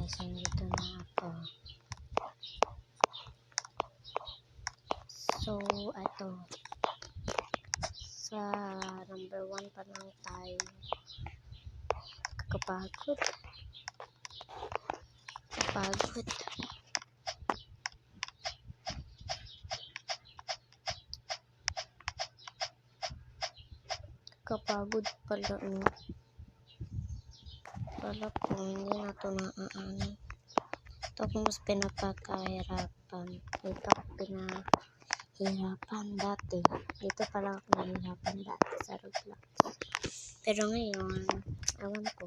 guys, nandito na ako. So, ito. Sa number 1 pa lang tayo. Kapagod. Kapagod pala. Pala po, hindi na ito naaano. Ito kung mas pinapakahirapan. Ito ako pinahirapan dati. Dito pala ako nahihirapan dati sa Roblox. Pero ngayon, ewan ko.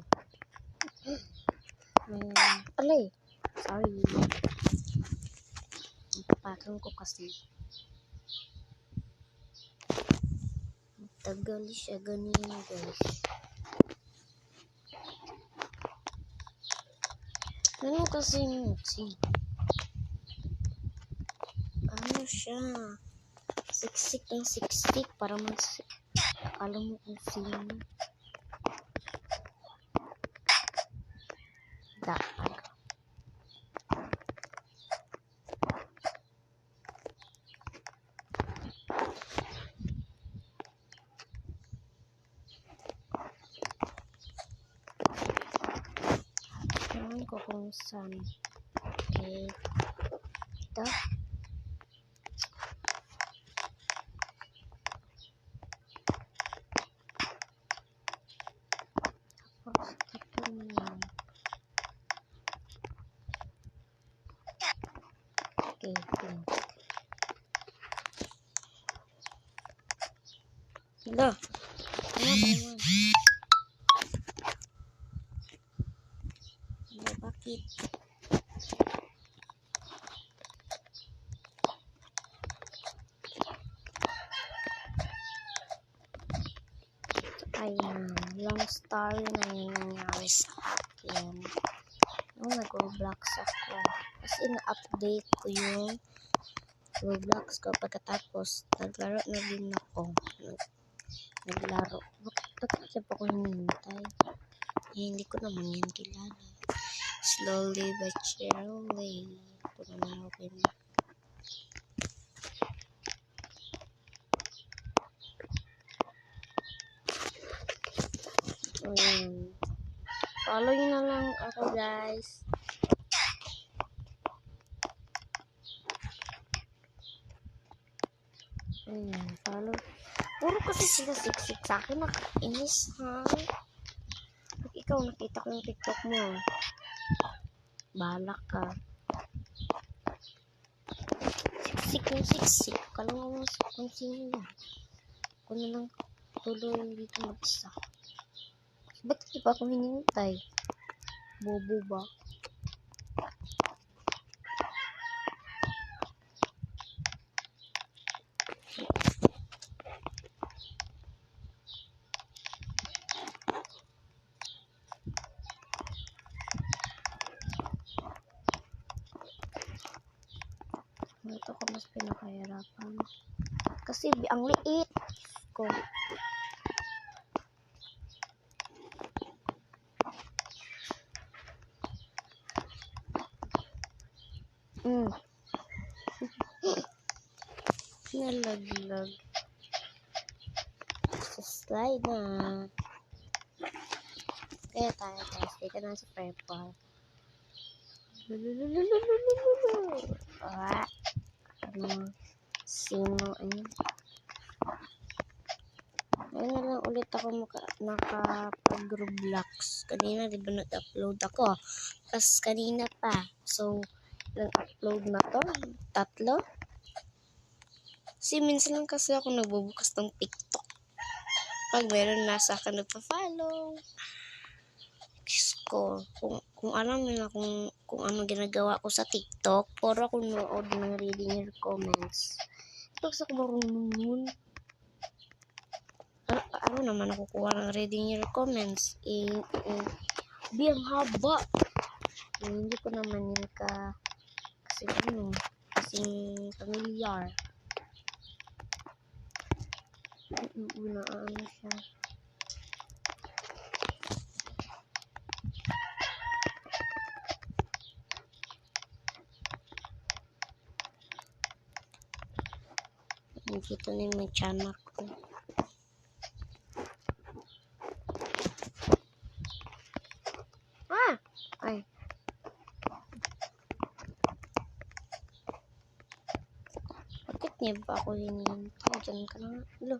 Alay! Sorry. Napapakang ko kasi. Tagal siya ganyan guys. Ano kasi ano siya? Siksik ng siksik para akala mo kung sino. Daag. Ewan ko kung saan. Okay. Ito. Tapos ito naman. Okay. Hala. Ano? Bakit? Ayan, long story na yung nangyari sa akin nung nag-Roblox ako. Kasi na-update ko yung Roblox ko. Pagkatapos, naglaro na din ako. Naglaro. Bakit pa ako hinihintay? Hindi ko naman yan kilala. Slowly but surely. Ito naman okay na. Follow nyo na lang ako guys. Follow. Puro kasi sila siksik sa akin. Nakainis ha. Pag ikaw nakita ko yung TikTok mo, balak ka. Siksik. Kala mo kung sino yan. Ako na lang tuloy dito mag-isa. Ba't di pa ako hinintay? Bobo ba? Ito ko mas pinakahirapan. Kasi ang liit ko. Nalaglag. Slide na. Kaya tayo. Dito na sa prepar. Sino ayun. Ayun na lang ulit ako nakapag-Roblox. Kanina diba nag-upload ako? Tapos kanina pa. So, nag-upload na to. 3. Kasi minsan lang kasi ako nagbubukas ng TikTok. Pag meron nasa akin nagpa-follow. Ko, kung alam nila kung ano ginagawa ko sa TikTok, puro ako nood ng reading your comments. Tapos ako marunong nun. Ano naman nakukuha ng reading your comments? Biyang haba. Hindi ko naman yun kasi familiar. Ano siya. Nakita na yung may tiyanak ko. Ah! Ay. Bakit niya ba ako hinihintay? Diyan ka na nga. Hello.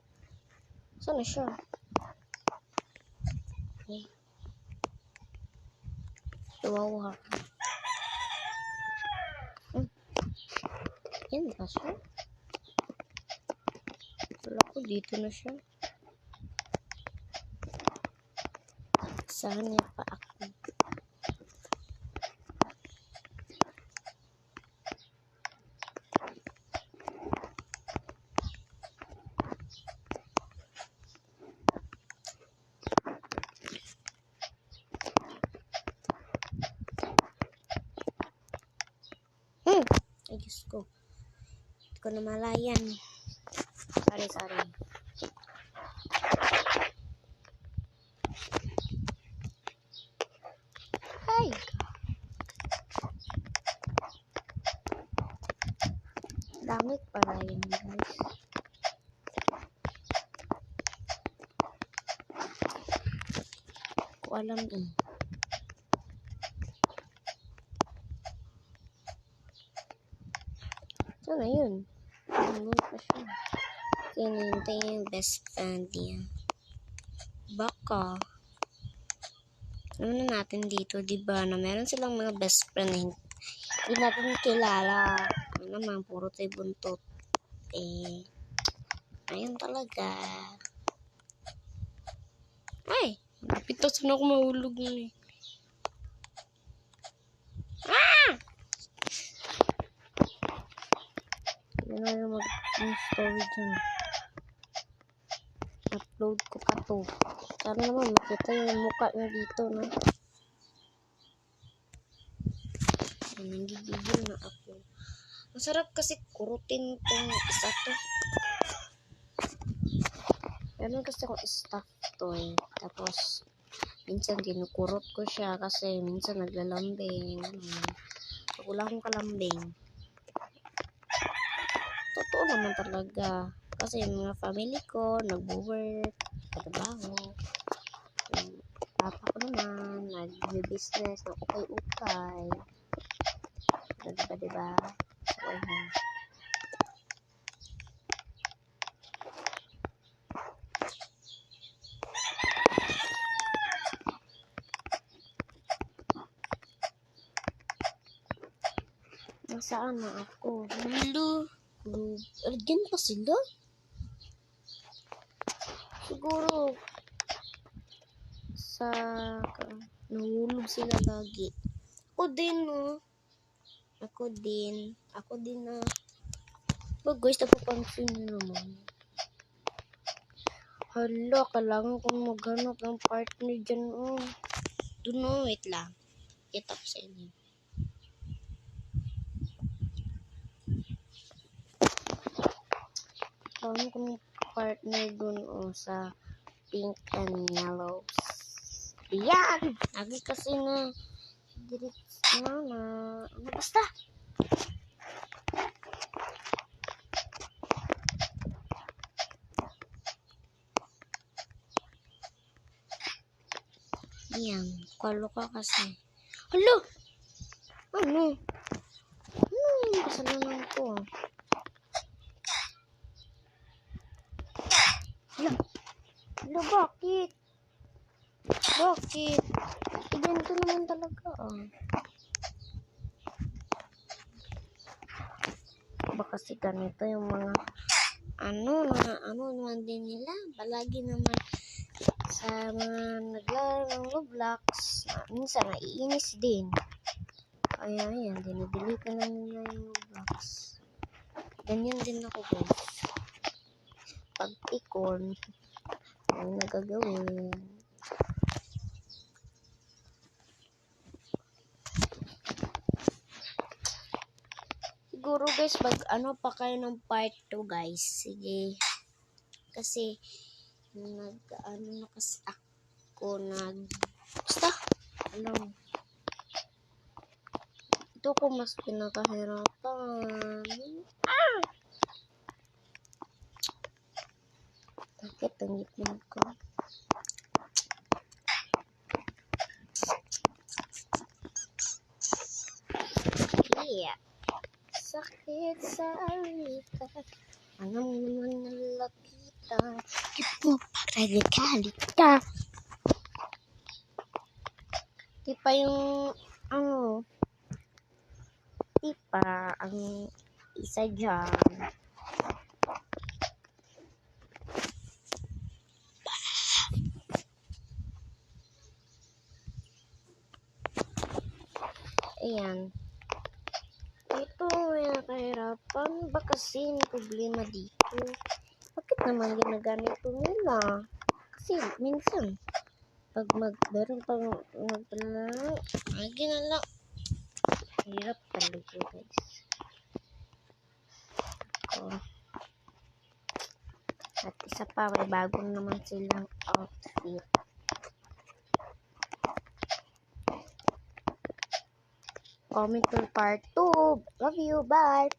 Saan na siya? Ay. Luwawa. Yan ba siya? Wala ko dito na siya. Saan niya pa ako? Ay, Diyos ko. Hindi ko na malayan. Sorry. Ay! Damit pala yun, guys. Ko alam eh. Sana yun. Nandun pa siya. Hinihintay niya yung best friend niya. Baka. Ano na natin dito, diba? Na meron silang mga best friend na hindi natin kilala. Ano naman, puro tayo buntot. Eh, ayun talaga. Ay! Napito, sana ako mahulog nun eh. Ah! Hindi na yung mag-story dyan. Upload ko pa to. Sana naman makita yung mukha niya dito, no? Nanggigigil na ako. Masarap kasi kurutin tong isa to. Meron kasi akong stuff toy. Tapos, minsan kinukurot ko siya kasi minsan naglalambing. Wala akong kalambing. Totoo naman talaga. Kasi yung mga family ko, nagwo-work, nagtrabaho. Papa ko naman, nag-business, na ukay-ukay. Diba? So, ayun. Nasaan na ako? Hello? Diyan pa sila? Siguro sa nahulog sila lagi. Ako din, no? Ako din na. But guys, napapansin nyo naman. Hala, kailangan kong maghanap ng partner dyan, oh. Doon, oh, wait lang. Kita ko sa inyo. Kailangan kong partner doon, oh, sa pink and yellows. Yan! Lagi kasi na ano basta? Yan, kwalo ka kasi. Hala! Ano yung kasalanan ko? Hala, bakit? Ganito naman talaga, ah. Baka kasi ganito yung mga ano naman din nila. Palagi naman sa mga naglaro ng Roblox, minsan naiinis din. Kaya yan, dinidelete na nila yung Roblox. Ganyan din ako, guys. Pag ikon, ano nagagawin? Siguro guys, ano pa kayo ng part 2 guys. Sige. Kasi na kasi ako basta alam. Ito ko mas pinakahirapan. ang itlog ko. Yeah. Sakit sa alika. Anong naman nalapitan? Ito para galit ka. Di pa yung di pa ang isa dyan. Ayan. Ito, may nakahirapan. Ba kasi may problema dito? Bakit naman ginaganito nila? Kasi minsan, pag meron pang lagi na lang. Hirap talaga, guys. At isa pa, may bago naman silang outfit. Comment to part 2. Love you. Bye.